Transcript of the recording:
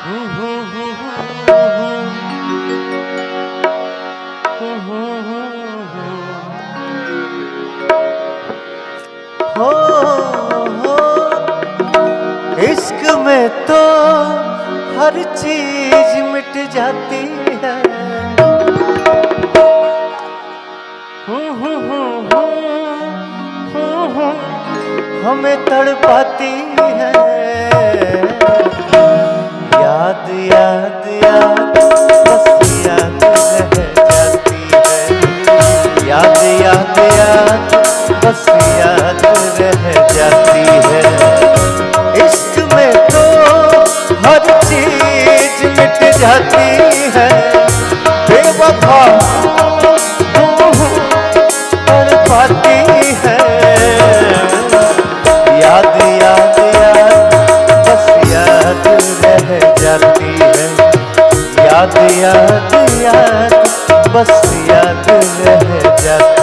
हो इश्क में तो हर चीज मिट जाती है। हमें तड़पाती है याद याद याद, बस याद रह जाती है। याद याद याद, बस याद रह जाती है। इश्क में तो हर चीज मिट जाती है। बेवफा तड़पाती है याद याद याद, बस याद रह जाती है। याद याद याद, बस याद रह जाती है।